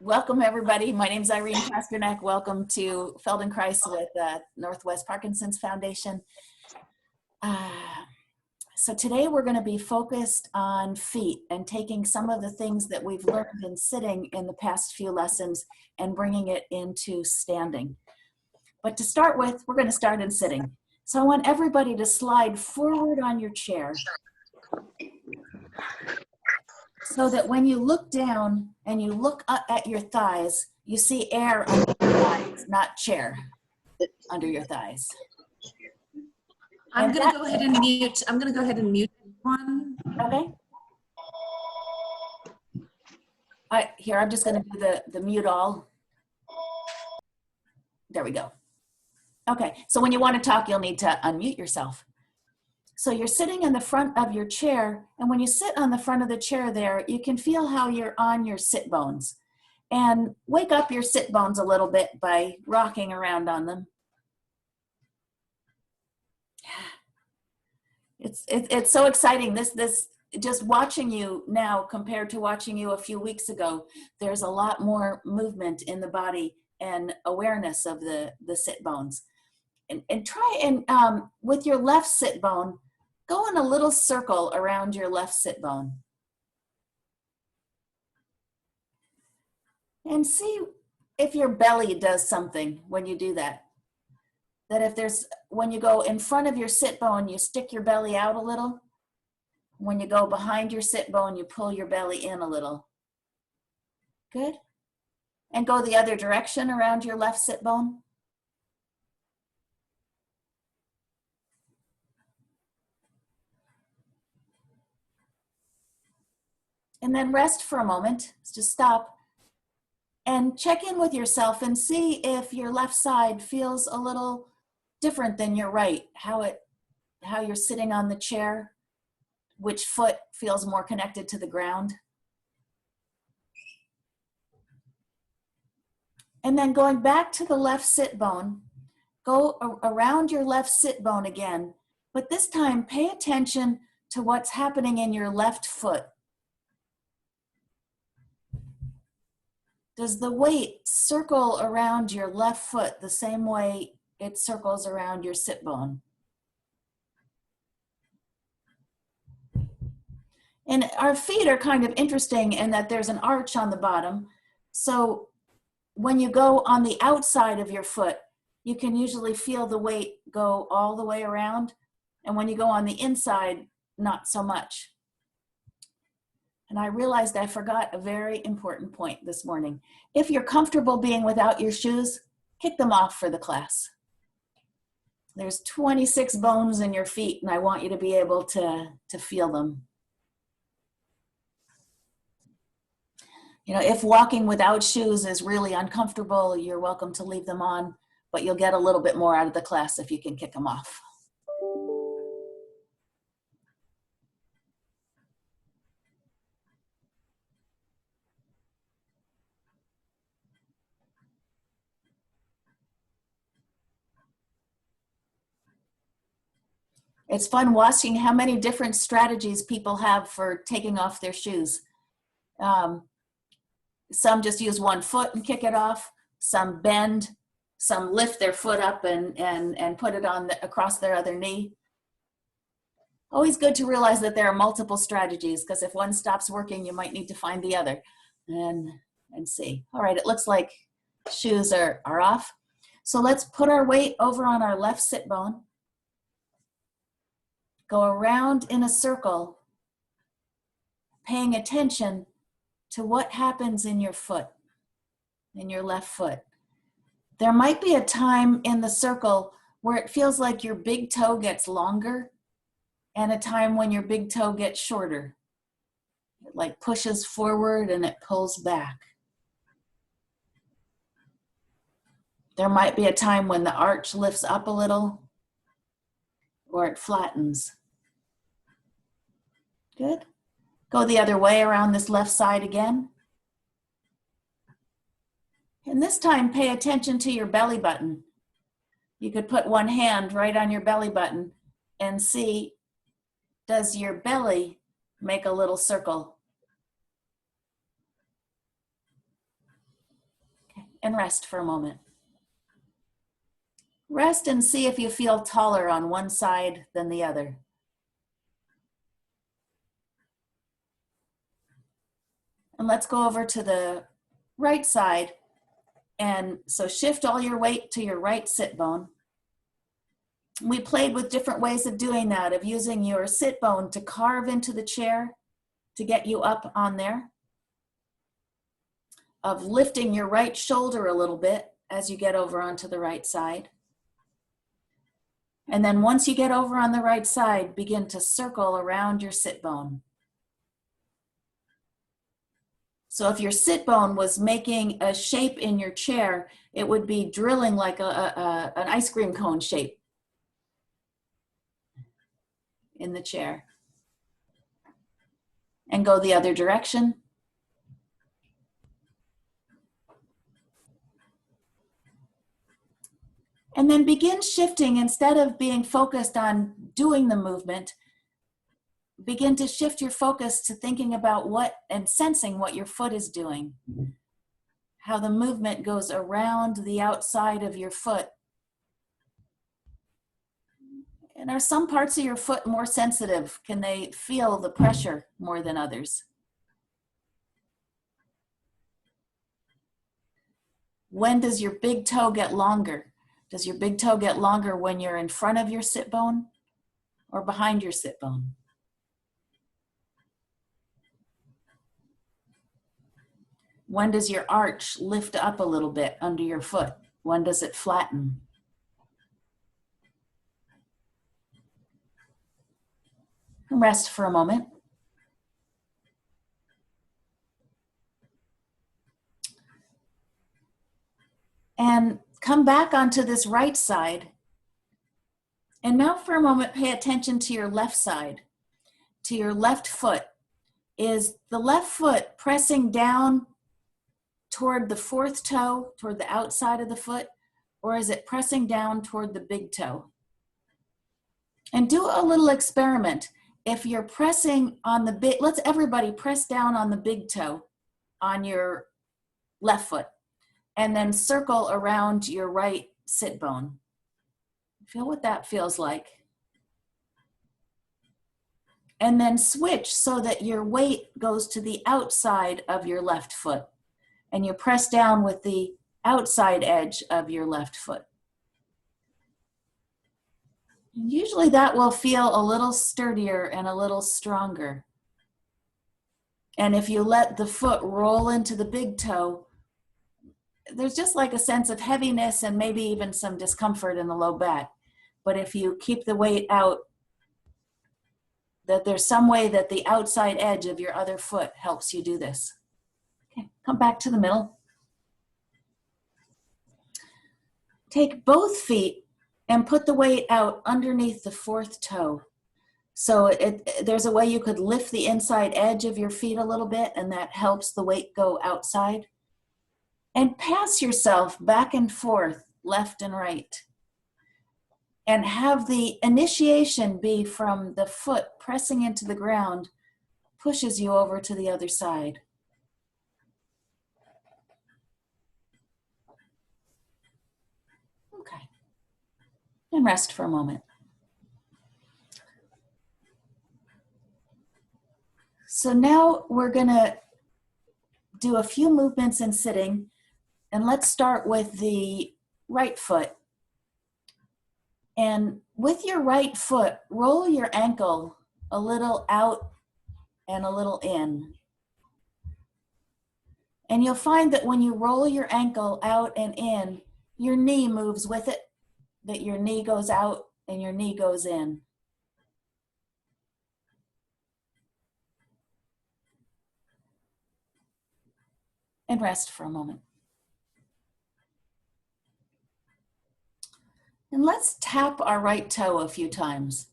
Welcome everybody. My name is Irene Pasternak. Welcome to Feldenkrais with Northwest Parkinson's Foundation. So today we're going to be focused on feet and taking some of the things that we've learned in sitting in the past few lessons and bringing it into standing. But to start with, we're going to start in sitting. So I want everybody to slide forward on your chair so that when you look down and you look up at your thighs, you see air under your thighs, not chair under your thighs. I'm going to go ahead and mute. I'm going to go ahead and mute one. Okay. Here, I'm just going to do the mute all. There we go. Okay, so when you want to talk, you'll need to unmute yourself. So you're sitting in the front of your chair, and when you sit on the front of the chair there, you can feel how you're on your sit bones. And wake up your sit bones a little bit by rocking around on them. It's so exciting. This just watching you now compared to watching you a few weeks ago, there's a lot more movement in the body and awareness of the sit bones. And try and with your left sit bone, go in a little circle around your left sit bone. And see if your belly does something when you do that. That if when you go in front of your sit bone, you stick your belly out a little. When you go behind your sit bone, you pull your belly in a little. Good. And go the other direction around your left sit bone. And then rest for a moment. Just stop and check in with yourself and see if your left side feels a little different than your right, how you're sitting on the chair, which foot feels more connected to the ground. And then going back to the left sit bone, go around your left sit bone again, but this time pay attention to what's happening in your left foot. Does the weight circle around your left foot the same way it circles around your sit bone? And our feet are kind of interesting in that there's an arch on the bottom. So when you go on the outside of your foot, you can usually feel the weight go all the way around. And when you go on the inside, not so much. And I realized I forgot a very important point this morning. If you're comfortable being without your shoes, kick them off for the class. There's 26 bones in your feet, and I want you to be able to feel them. You know, if walking without shoes is really uncomfortable, you're welcome to leave them on, but you'll get a little bit more out of the class if you can kick them off. It's fun watching how many different strategies people have for taking off their shoes. Some just use one foot and kick it off. Some bend. Some lift their foot up and put it on across their other knee. Always good to realize that there are multiple strategies, because if one stops working, you might need to find the other and see. All right, it looks like shoes are off. So let's put our weight over on our left sit bone. Go around in a circle, paying attention to what happens in your foot, in your left foot. There might be a time in the circle where it feels like your big toe gets longer and a time when your big toe gets shorter. It like pushes forward and it pulls back. There might be a time when the arch lifts up a little or it flattens. Good. Go the other way around this left side again. And this time, pay attention to your belly button. You could put one hand right on your belly button and see, does your belly make a little circle? and rest for a moment. Rest and see if you feel taller on one side than the other. And let's go over to the right side. And so shift all your weight to your right sit bone. We played with different ways of doing that, of using your sit bone to carve into the chair to get you up on there, of lifting your right shoulder a little bit as you get over onto the right side. And then once you get over on the right side, begin to circle around your sit bone. So if your sit bone was making a shape in your chair, it would be drilling like an ice cream cone shape in the chair. And go the other direction. And then begin shifting. Instead of being focused on doing the movement, begin to shift your focus to thinking about what and sensing what your foot is doing. How the movement goes around the outside of your foot. And are some parts of your foot more sensitive? Can they feel the pressure more than others? When does your big toe get longer? Does your big toe get longer when you're in front of your sit bone or behind your sit bone? When does your arch lift up a little bit under your foot? When does it flatten? Rest for a moment. And come back onto this right side. And now for a moment, pay attention to your left side, to your left foot. Is the left foot pressing down toward the fourth toe, toward the outside of the foot, or is it pressing down toward the big toe? And do a little experiment. If you're pressing on the big, let's everybody press down on the big toe on your left foot and then circle around your right sit bone. Feel what that feels like. And then switch so that your weight goes to the outside of your left foot and you press down with the outside edge of your left foot. Usually that will feel a little sturdier and a little stronger. And if you let the foot roll into the big toe, there's just like a sense of heaviness and maybe even some discomfort in the low back. But if you keep the weight out, that there's some way that the outside edge of your other foot helps you do this. Okay, come back to the middle. Take both feet and put the weight out underneath the fourth toe. So there's a way you could lift the inside edge of your feet a little bit, and that helps the weight go outside. And pass yourself back and forth, left and right. And have the initiation be from the foot pressing into the ground, pushes you over to the other side. Okay. And rest for a moment. So now we're going to do a few movements in sitting, and let's start with the right foot. And with your right foot, roll your ankle a little out and a little in. And you'll find that when you roll your ankle out and in, your knee moves with it, that your knee goes out and your knee goes in. And rest for a moment. And let's tap our right toe a few times,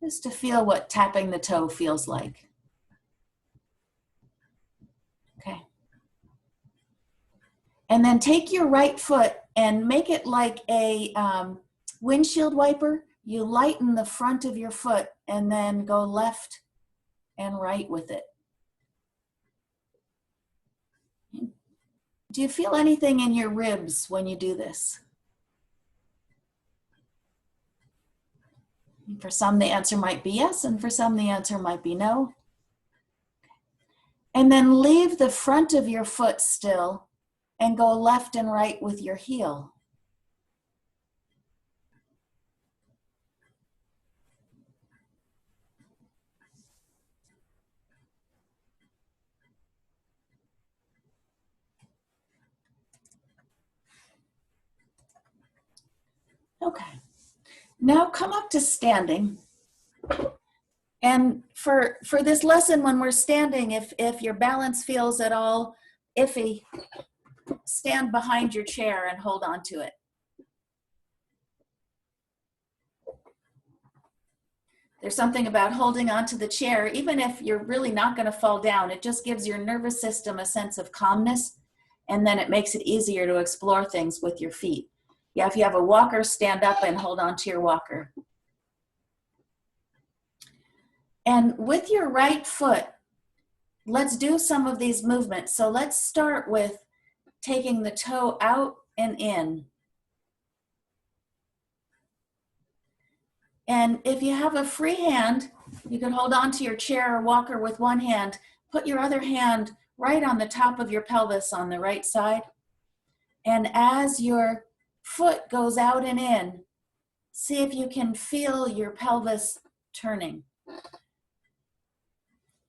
just to feel what tapping the toe feels like. Okay. And then take your right foot and make it like a windshield wiper. You lighten the front of your foot and then go left and right with it. Do you feel anything in your ribs when you do this? For some, the answer might be yes, and for some, the answer might be no. And then leave the front of your foot still and go left and right with your heel. Okay. Now come up to standing. And for this lesson, when we're standing, if your balance feels at all iffy, stand behind your chair and hold on to it. There's something about holding onto the chair, even if you're really not going to fall down, it just gives your nervous system a sense of calmness, and then it makes it easier to explore things with your feet. Yeah, if you have a walker, stand up and hold on to your walker. And with your right foot, let's do some of these movements. So let's start with taking the toe out and in. And if you have a free hand, you can hold on to your chair or walker with one hand, put your other hand right on the top of your pelvis on the right side. And as your foot goes out and in, see if you can feel your pelvis turning.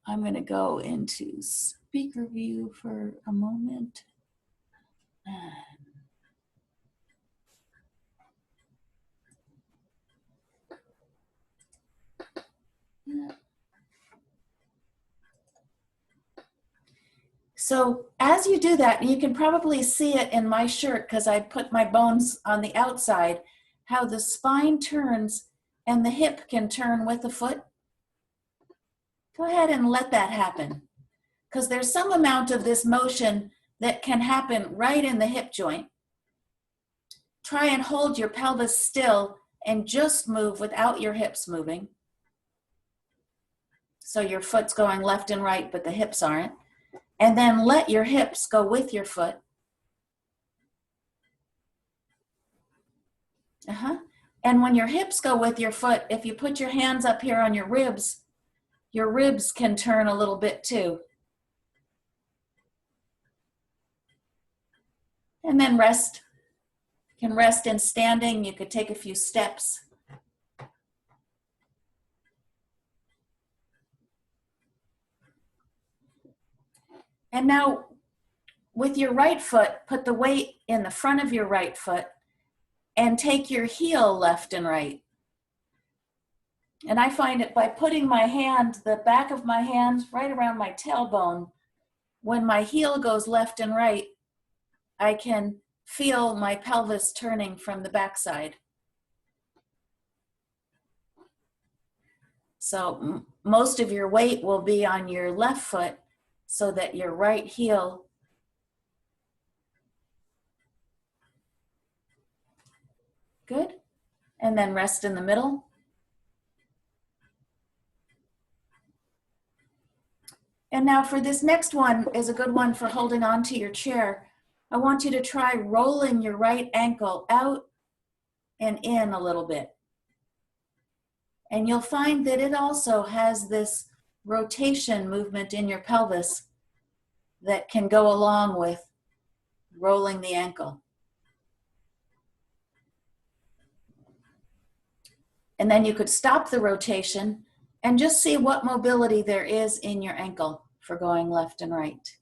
I'm going to go into speaker view for a moment. So as you do that, and you can probably see it in my shirt because I put my bones on the outside, how the spine turns and the hip can turn with the foot. Go ahead and let that happen, because there's some amount of this motion that can happen right in the hip joint. Try and hold your pelvis still and just move without your hips moving. So your foot's going left and right, but the hips aren't. And then let your hips go with your foot. And when your hips go with your foot, if you put your hands up here on your ribs can turn a little bit too. And then rest. You can rest in standing. You could take a few steps. And now with your right foot, put the weight in the front of your right foot and take your heel left and right. And I find it by putting my hand, the back of my hand right around my tailbone, when my heel goes left and right, I can feel my pelvis turning from the backside. So most of your weight will be on your left foot so that your right heel good. And then rest in the middle. And now for this next one is a good one for holding on to your chair. I want you to try rolling your right ankle out and in a little bit. And you'll find that it also has this rotation movement in your pelvis that can go along with rolling the ankle. And then you could stop the rotation and just see what mobility there is in your ankle for going left and right.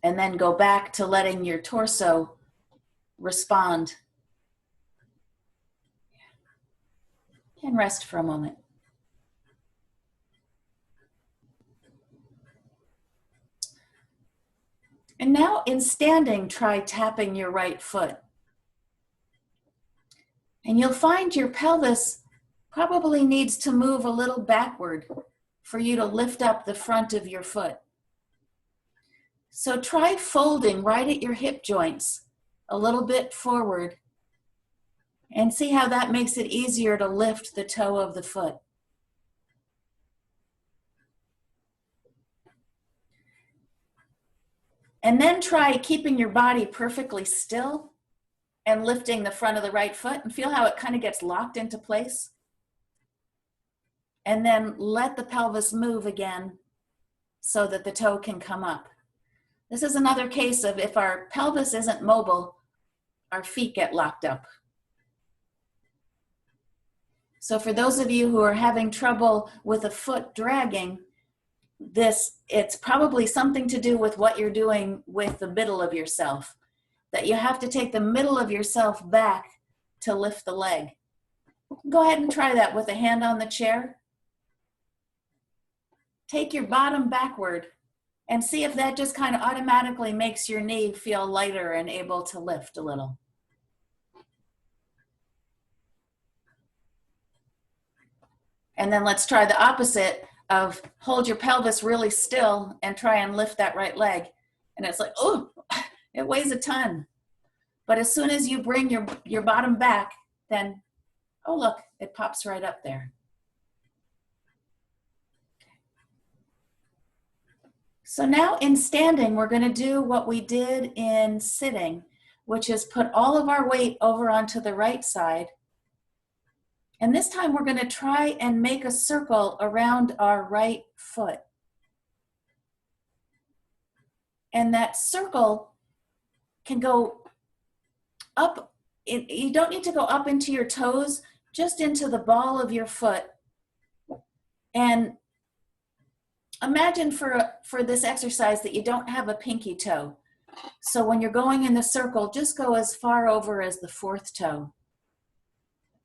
And then go back to letting your torso respond. And rest for a moment. And now in standing, try tapping your right foot. And you'll find your pelvis probably needs to move a little backward for you to lift up the front of your foot. So try folding right at your hip joints a little bit forward and see how that makes it easier to lift the toe of the foot. And then try keeping your body perfectly still and lifting the front of the right foot, and feel how it kind of gets locked into place. And then let the pelvis move again so that the toe can come up. This is another case of if our pelvis isn't mobile, our feet get locked up. So for those of you who are having trouble with a foot dragging, it's probably something to do with what you're doing with the middle of yourself, that you have to take the middle of yourself back to lift the leg. Go ahead and try that with a hand on the chair. Take your bottom backward and see if that just kind of automatically makes your knee feel lighter and able to lift a little. And then let's try the opposite of hold your pelvis really still and try and lift that right leg. And it's like, oh, it weighs a ton. But as soon as you bring your bottom back, then, oh, look, it pops right up there. So now in standing, we're going to do what we did in sitting, which is put all of our weight over onto the right side. And this time we're going to try and make a circle around our right foot. And that circle can go up. You don't need to go up into your toes, just into the ball of your foot. And imagine for this exercise that you don't have a pinky toe. So when you're going in the circle, just go as far over as the fourth toe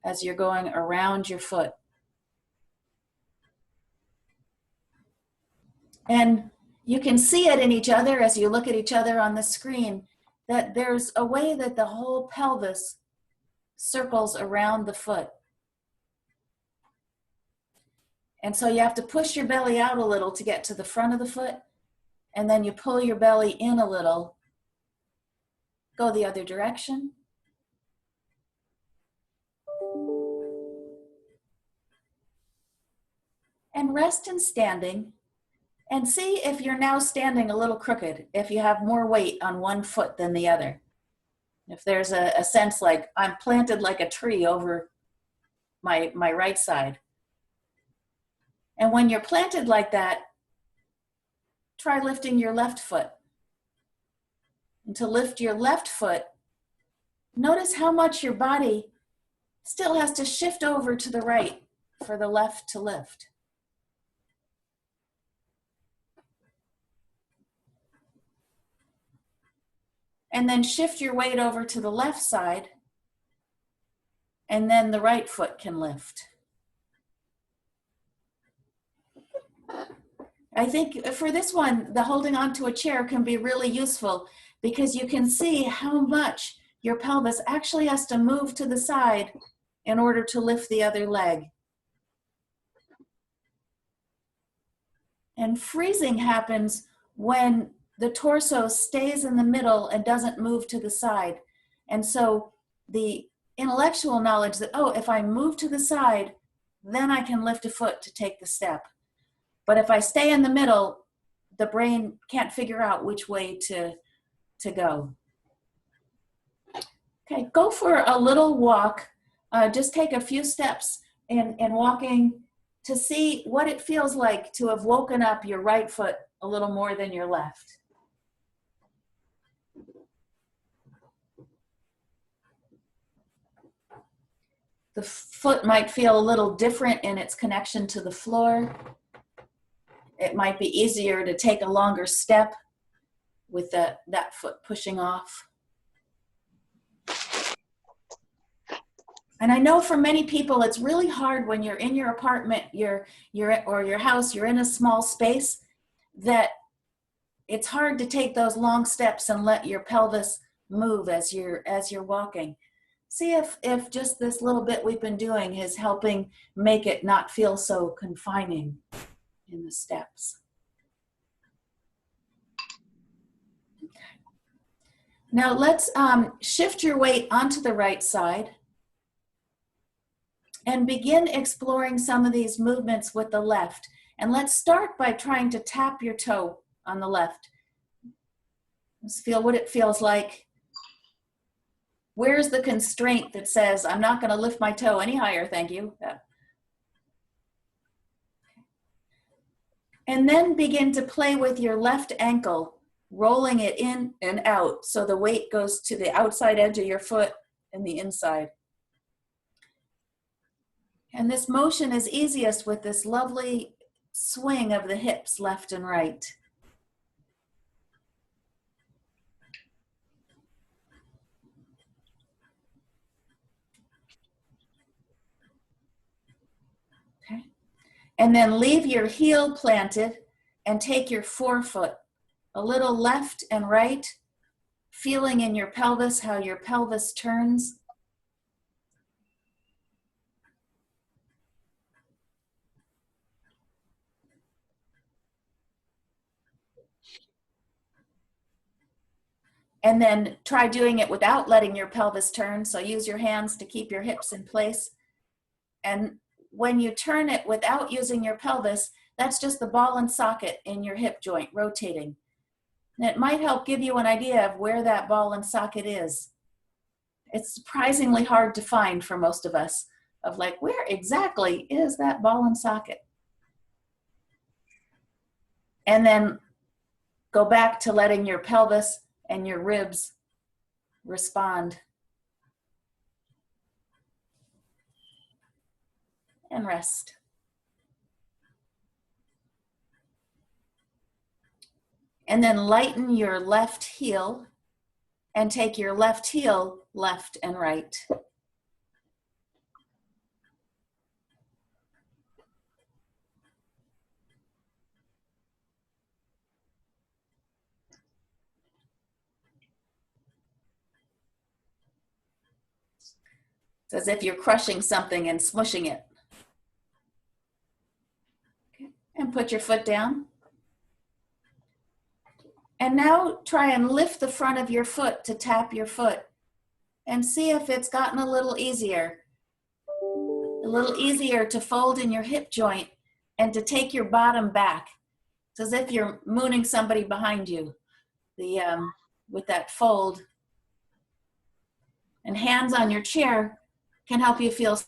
as you're going around your foot. And you can see it in each other as you look at each other on the screen, that there's a way that the whole pelvis circles around the foot. And so you have to push your belly out a little to get to the front of the foot, and then you pull your belly in a little, go the other direction. And rest in standing, and see if you're now standing a little crooked, if you have more weight on one foot than the other. If there's a sense like I'm planted like a tree over my right side. And when you're planted like that, try lifting your left foot. And to lift your left foot, notice how much your body still has to shift over to the right for the left to lift. And then shift your weight over to the left side, and then the right foot can lift. I think for this one, the holding onto a chair can be really useful because you can see how much your pelvis actually has to move to the side in order to lift the other leg. And freezing happens when the torso stays in the middle and doesn't move to the side. And so the intellectual knowledge that, oh, if I move to the side, then I can lift a foot to take the step. But if I stay in the middle, the brain can't figure out which way to go. Okay, go for a little walk. Just take a few steps in walking to see what it feels like to have woken up your right foot a little more than your left. The foot might feel a little different in its connection to the floor. It might be easier to take a longer step with that foot pushing off. And I know for many people, it's really hard when you're in your apartment, or your house, you're in a small space, that it's hard to take those long steps and let your pelvis move as you're walking. See if just this little bit we've been doing is helping make it not feel so confining in the steps. Now let's shift your weight onto the right side and begin exploring some of these movements with the left. And let's start by trying to tap your toe on the left. Just feel what it feels like. Where's the constraint that says, I'm not going to lift my toe any higher, thank you. Yeah. And then begin to play with your left ankle, rolling it in and out so the weight goes to the outside edge of your foot and the inside. And this motion is easiest with this lovely swing of the hips left and right. Okay. And then leave your heel planted and take your forefoot a little left and right, feeling in your pelvis how your pelvis turns. And then try doing it without letting your pelvis turn. So use your hands to keep your hips in place. And when you turn it without using your pelvis, that's just the ball and socket in your hip joint rotating. And it might help give you an idea of where that ball and socket is. It's surprisingly hard to find for most of us, of like, where exactly is that ball and socket? And then go back to letting your pelvis and your ribs respond. And rest. And then lighten your left heel and take your left heel left and right. It's as if you're crushing something and smushing it. Okay. And put your foot down. And now try and lift the front of your foot to tap your foot and see if it's gotten a little easier. A little easier to fold in your hip joint and to take your bottom back. It's as if you're mooning somebody behind you with that fold. And hands on your chair can help you feel.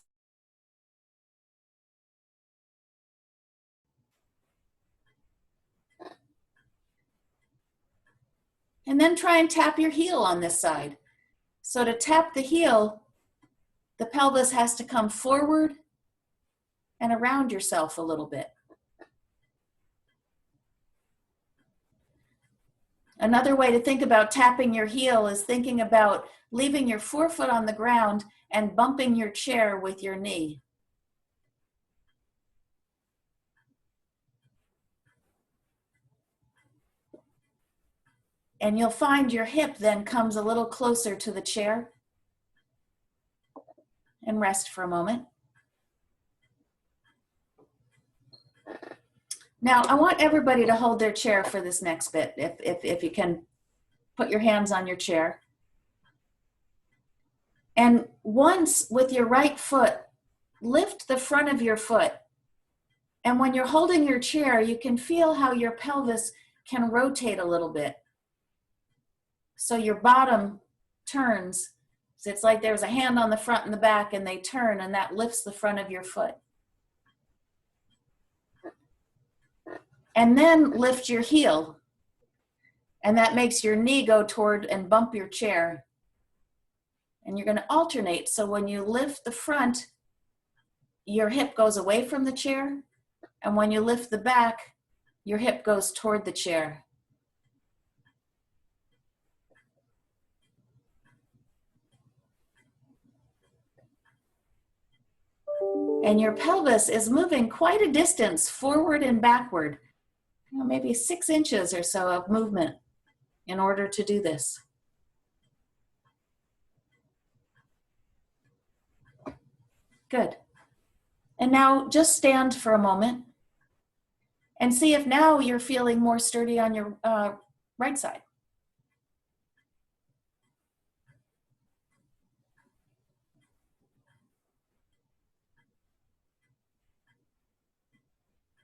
And then try and tap your heel on this side. So to tap the heel, the pelvis has to come forward and around yourself a little bit. Another way to think about tapping your heel is thinking about leaving your forefoot on the ground and bumping your chair with your knee. And you'll find your hip then comes a little closer to the chair. And rest for a moment. Now, I want everybody to hold their chair for this next bit, if you can put your hands on your chair. And once with your right foot, lift the front of your foot. And when you're holding your chair, you can feel how your pelvis can rotate a little bit. So your bottom turns. So it's like there's a hand on the front and the back and they turn and that lifts the front of your foot. And then lift your heel. And that makes your knee go toward and bump your chair. And you're going to alternate. So when you lift the front, your hip goes away from the chair. And when you lift the back, your hip goes toward the chair. And your pelvis is moving quite a distance forward and backward. You know, maybe 6 inches or so of movement in order to do this. Good. And now just stand for a moment and see if now you're feeling more sturdy on your right side.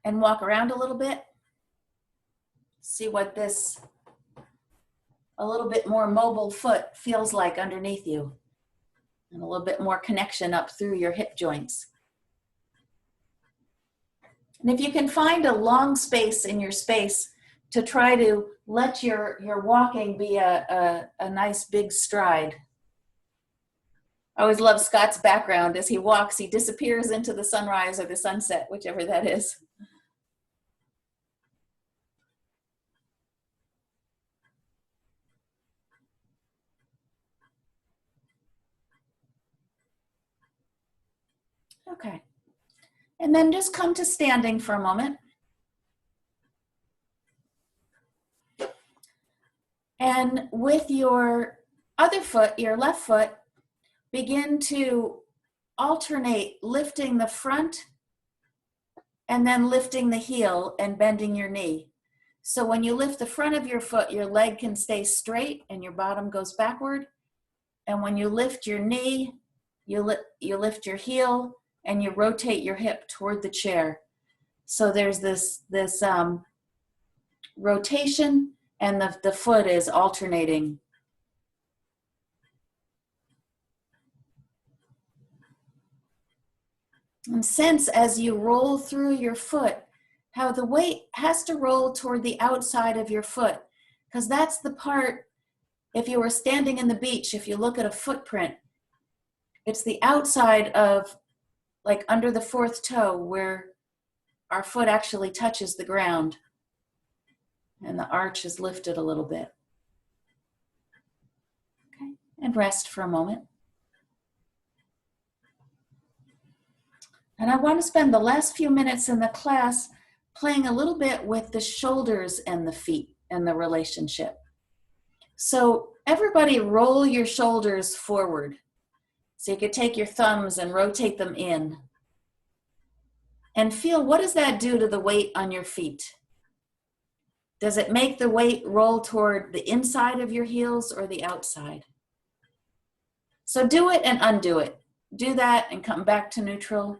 And walk around a little bit. See what this a little bit more mobile foot feels like underneath you, and a little bit more connection up through your hip joints. And if you can find a long space in your space to try to let your walking be a nice big stride. I always love Scott's background. As he walks, he disappears into the sunrise or the sunset, whichever that is. Okay. And then just come to standing for a moment. And with your other foot, your left foot, begin to alternate lifting the front and then lifting the heel and bending your knee. So when you lift the front of your foot, your leg can stay straight and your bottom goes backward. And when you lift your knee, you lift your heel and you rotate your hip toward the chair. So there's this rotation, and the foot is alternating. And sense as you roll through your foot, how the weight has to roll toward the outside of your foot, because that's the part, if you were standing in the beach, if you look at a footprint, it's the outside of, like under the fourth toe, where our foot actually touches the ground. And the arch is lifted a little bit. Okay, and rest for a moment. And I want to spend the last few minutes in the class playing a little bit with the shoulders and the feet and the relationship. So everybody roll your shoulders forward. So you could take your thumbs and rotate them in. And feel, what does that do to the weight on your feet? Does it make the weight roll toward the inside of your heels or the outside? So do it and undo it. Do that and come back to neutral.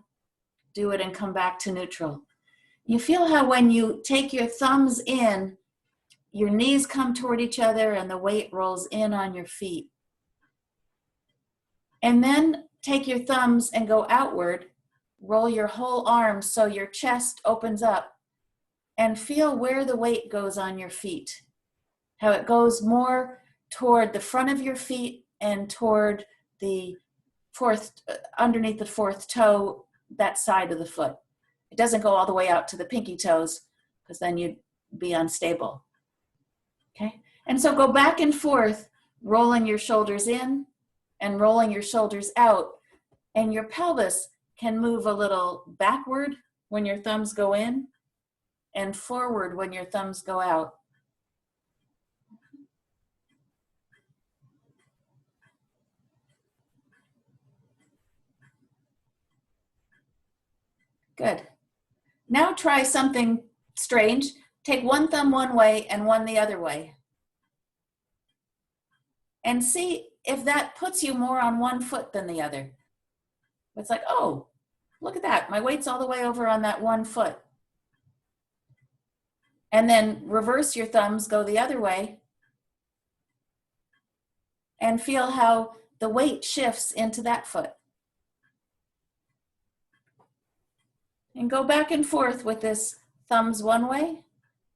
Do it and come back to neutral. You feel how when you take your thumbs in, your knees come toward each other and the weight rolls in on your feet. And then take your thumbs and go outward. Roll your whole arm so your chest opens up. And feel where the weight goes on your feet. How it goes more toward the front of your feet and toward the underneath the fourth toe, that side of the foot. It doesn't go all the way out to the pinky toes, because then you'd be unstable. Okay? And so go back and forth, rolling your shoulders in and rolling your shoulders out. And your pelvis can move a little backward when your thumbs go in, and forward when your thumbs go out. Good. Now try something strange. Take one thumb one way and one the other way. And see if that puts you more on one foot than the other. It's like, oh, look at that. My weight's all the way over on that one foot. And then reverse your thumbs, go the other way, and feel how the weight shifts into that foot. And go back and forth with this thumbs one way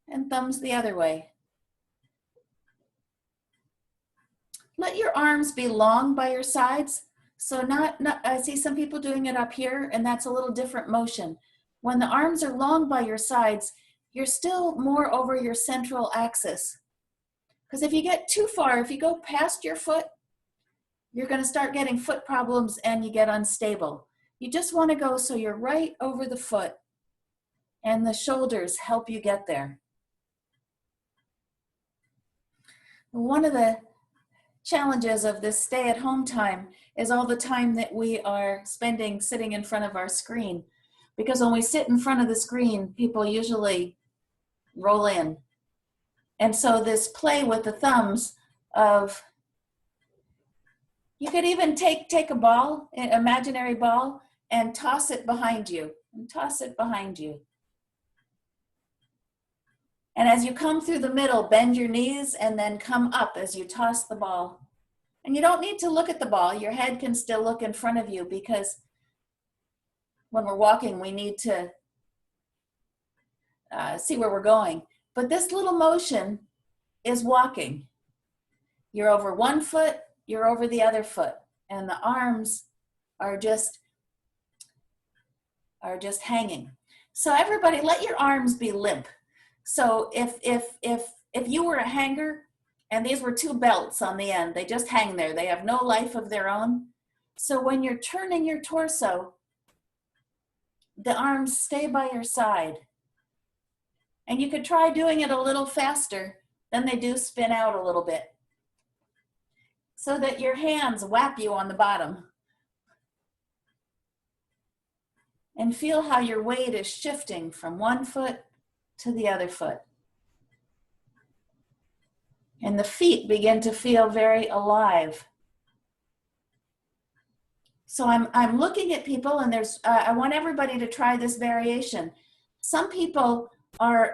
and thumbs the other way. Let your arms be long by your sides. So not I see some people doing it up here, and that's a little different motion. When the arms are long by your sides, you're still more over your central axis. Because if you get too far, if you go past your foot, you're going to start getting foot problems and you get unstable. You just want to go so you're right over the foot, and the shoulders help you get there. One of the challenges of this stay-at-home time is all the time that we are spending sitting in front of our screen. Because when we sit in front of the screen, people usually roll in. And so this play with the thumbs of, you could even take a ball, an imaginary ball, and toss it behind you, and toss it behind you. And as you come through the middle, bend your knees and then come up as you toss the ball. And you don't need to look at the ball. Your head can still look in front of you, because when we're walking, we need to see where we're going. But this little motion is walking. You're over one foot, you're over the other foot, and the arms are just hanging. So everybody, let your arms be limp. So if you were a hanger and these were two belts on the end, they just hang there. They have no life of their own. So when you're turning your torso, the arms stay by your side. And you could try doing it a little faster, then they do spin out a little bit, so that your hands whap you on the bottom. And feel how your weight is shifting from one foot to the other foot. And the feet begin to feel very alive. So I'm looking at people, and I want everybody to try this variation. Some people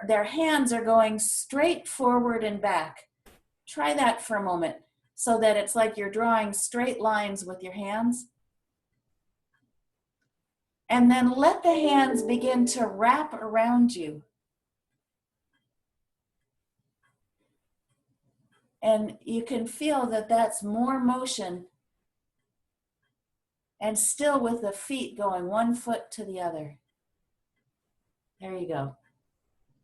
their hands are going straight forward and back. Try that for a moment, so that it's like you're drawing straight lines with your hands. And then let the hands begin to wrap around you. And you can feel that that's more motion, and still with the feet going one foot to the other. There you go.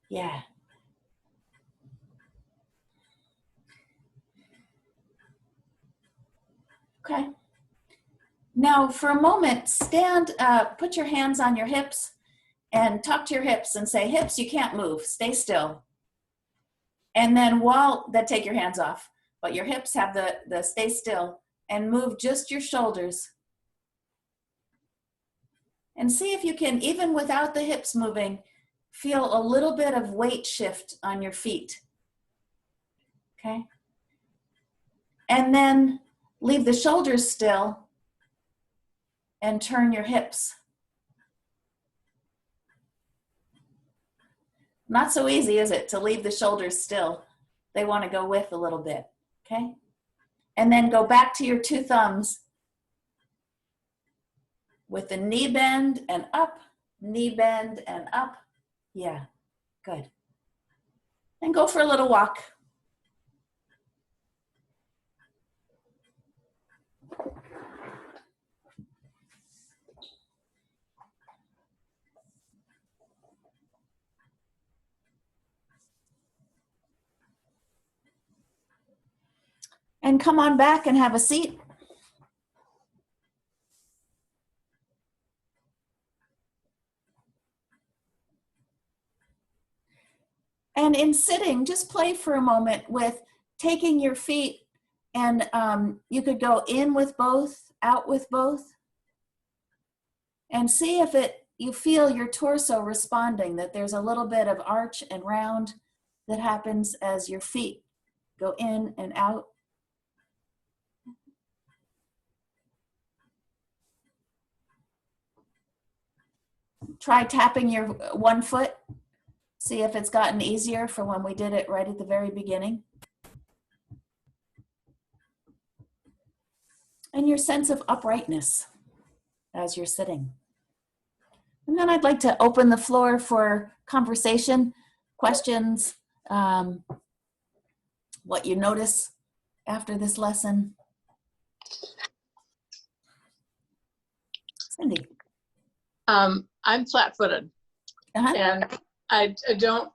Yeah. Okay. Now for a moment, stand, put your hands on your hips and talk to your hips and say, hips, you can't move, stay still. And then take your hands off, but your hips have the stay still, and move just your shoulders. And see if you can, even without the hips moving, feel a little bit of weight shift on your feet. Okay? And then leave the shoulders still and turn your hips. Not so easy, is it, to leave the shoulders still? They want to go with a little bit, okay? And then go back to your two thumbs with the knee bend and up, knee bend and up. Yeah, good. And go for a little walk. And come on back and have a seat. And in sitting, just play for a moment with taking your feet, and you could go in with both, out with both, and see if you feel your torso responding, that there's a little bit of arch and round that happens as your feet go in and out. Try tapping your one foot. See if it's gotten easier from when we did it right at the very beginning. And your sense of uprightness as you're sitting. And then I'd like to open the floor for conversation, questions, what you notice after this lesson. Cindy. I'm flat-footed, and I don't,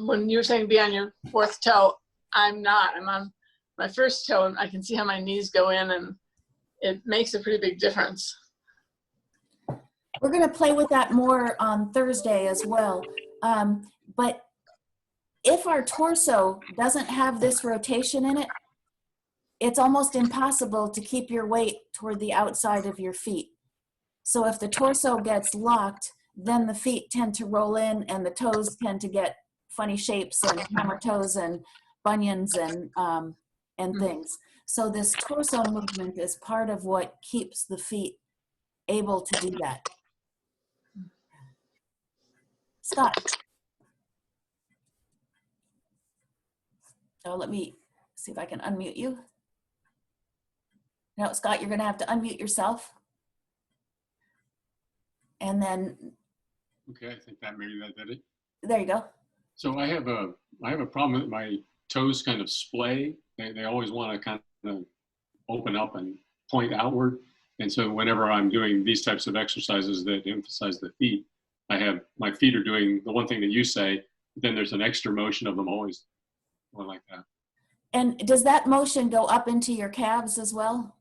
when you were saying be on your fourth toe, I'm not. I'm on my first toe, and I can see how my knees go in, and it makes a pretty big difference. We're going to play with that more on Thursday as well. But if our torso doesn't have this rotation in it, it's almost impossible to keep your weight toward the outside of your feet. So if the torso gets locked, then the feet tend to roll in, and the toes tend to get funny shapes and hammer toes and bunions and things. So this torso movement is part of what keeps the feet able to do that. Scott. Oh, let me see if I can unmute you. No, Scott, you're going to have to unmute yourself. And then, Okay, I think that maybe that did it. there you go. So I have a problem with my toes kind of splay. They always want to kind of open up and point outward. And so whenever I'm doing these types of exercises that emphasize the feet, my feet are doing the one thing that you say, but then there's an extra motion of them always going like that. And does that motion go up into your calves as well?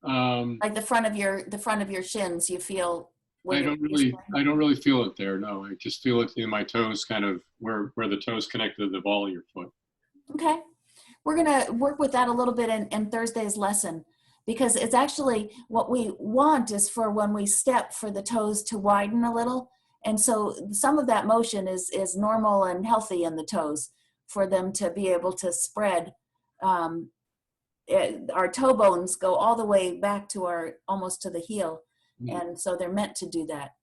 Um, Like the front of your shins, you feel? I don't really feel it there. No, I just feel it in my toes, kind of where the toes connect to the ball of your foot. Okay. We're going to work with that a little bit in Thursday's lesson, because it's actually what we want is for when we step for the toes to widen a little. And so some of that motion is normal and healthy in the toes for them to be able to spread. Our toe bones go all the way back to almost to the heel. And so they're meant to do that.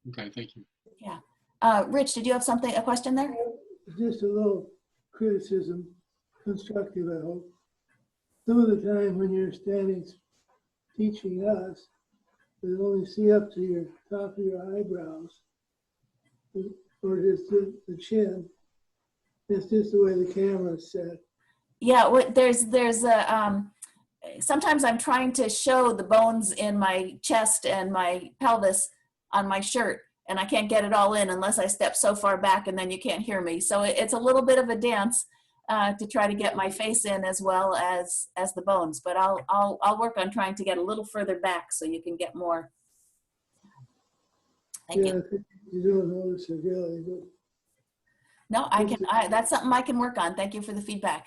Okay, thank you. Yeah. Rich, did you have a question there? Just a little criticism, constructive, I hope. Some of the time when you're standing teaching us, we only see up to your top of your eyebrows, or just the chin. It's just the way the camera's set. Yeah, there's a, sometimes I'm trying to show the bones in my chest and my pelvis on my shirt, and I can't get it all in unless I step so far back, and then you can't hear me. So it's a little bit of a dance to try to get my face in as well as the bones. But I'll work on trying to get a little further back so you can get more. Thank you. I think you don't notice it really, but No, that's something I can work on. Thank you for the feedback.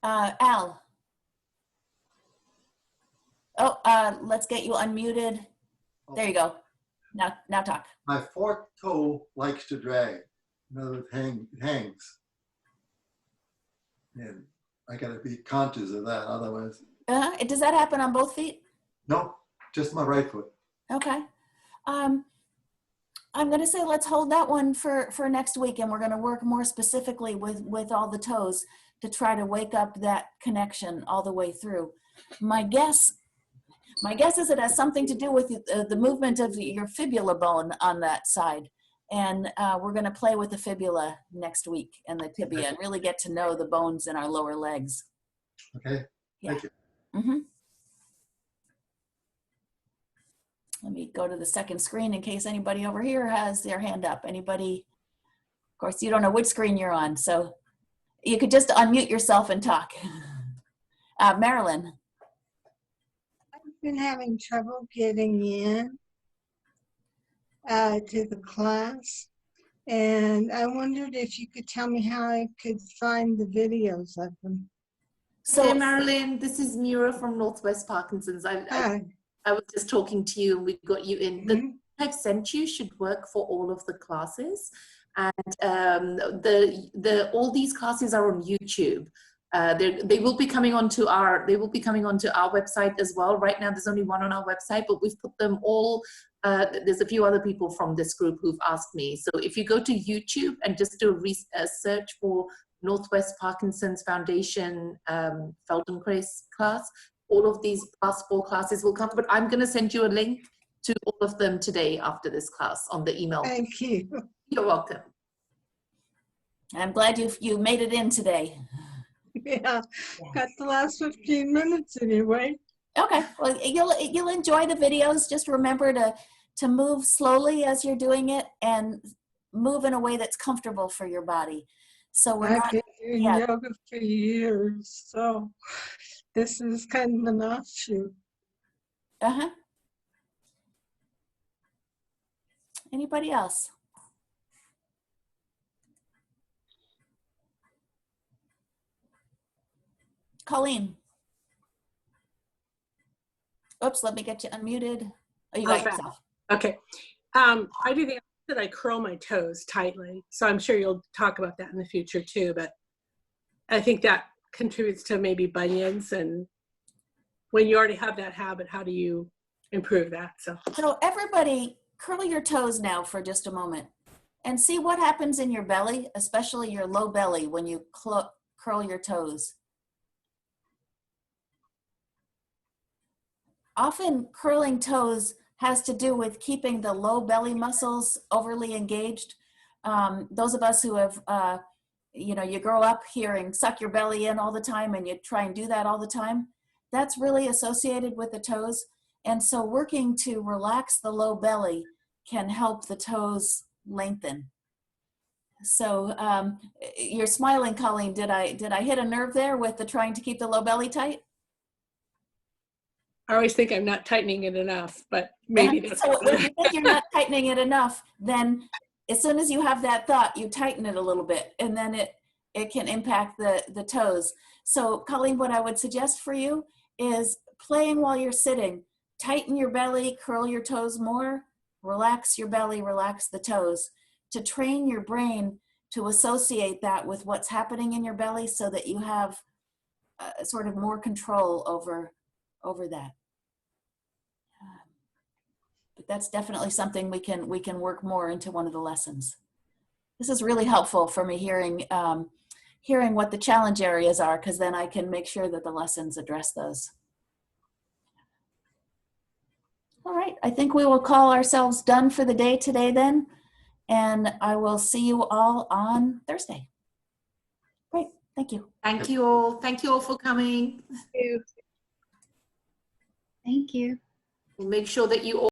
Al. Oh, let's get you unmuted. There you go. Now talk. My forked toe likes to drag. In other words, it hangs. And I gotta be conscious of that, otherwise. Does that happen on both feet? No, just my right foot. Okay. I'm going to say let's hold that one for next week, and we're going to work more specifically with all the toes to try to wake up that connection all the way through. My guess is it has something to do with the movement of your fibula bone on that side. And we're going to play with the fibula next week and the tibia and really get to know the bones in our lower legs. Okay, Yeah. thank you. Mm-hmm. Let me go to the second screen in case anybody over here has their hand up. Anybody? Of course, you don't know which screen you're on, so you could just unmute yourself and talk. Marilyn. I've been having trouble getting in to the class, and I wondered if you could tell me how I could find the videos of them. So, hey, Marilyn, this is Mira from Northwest Parkinson's. I was just talking to you and we got you in. The link I've sent you should work for all of the classes. And all these classes are on YouTube. They will be coming onto our website as well. Right now there's only one on our website, but we've put them all. There's a few other people from this group who've asked me. So if you go to YouTube and just do a search for Northwest Parkinson's Foundation Feldenkrais class, all of these past 4 classes will come, but I'm going to send you a link to all of them today after this class on the email. Thank you. You're welcome. I'm glad you made it in today. Yeah, got the last 15 minutes anyway. Okay, well, you'll enjoy the videos. Just remember to move slowly as you're doing it and move in a way that's comfortable for your body. So we're I've been doing yoga for years, so this is kind of an offshoot. Anybody else? Colleen. Oops, let me get you unmuted. Oh, you got yourself. Okay. I do the opposite. I curl my toes tightly. So I'm sure you'll talk about that in the future too, but I think that contributes to maybe bunions. And when you already have that habit, how do you improve that? So everybody curl your toes now for just a moment. and see what happens in your belly, especially your low belly when you curl your toes. Often curling toes has to do with keeping the low belly muscles overly engaged. Those of us who have, you grow up hearing suck your belly in all the time and you try and do that all the time, that's really associated with the toes. And so working to relax the low belly can help the toes lengthen. So you're smiling, Colleen. Did I hit a nerve there with the trying to keep the low belly tight? I always think I'm not tightening it enough, but maybe that's so if you think you're not tightening it enough, then as soon as you have that thought, you tighten it a little bit, and then it can impact the toes. So Colleen, what I would suggest for you is playing while you're sitting. Tighten your belly, curl your toes more, relax your belly, relax the toes, to train your brain to associate that with what's happening in your belly so that you have sort of more control over that. But that's definitely something we can work more into one of the lessons. This is really helpful for me hearing what the challenge areas are, because then I can make sure that the lessons address those. All right, I think we will call ourselves done for the day today then, and I will see you all on Thursday. Great, thank you. Thank you all. Thank you all for coming. Thank you. We'll make sure that you all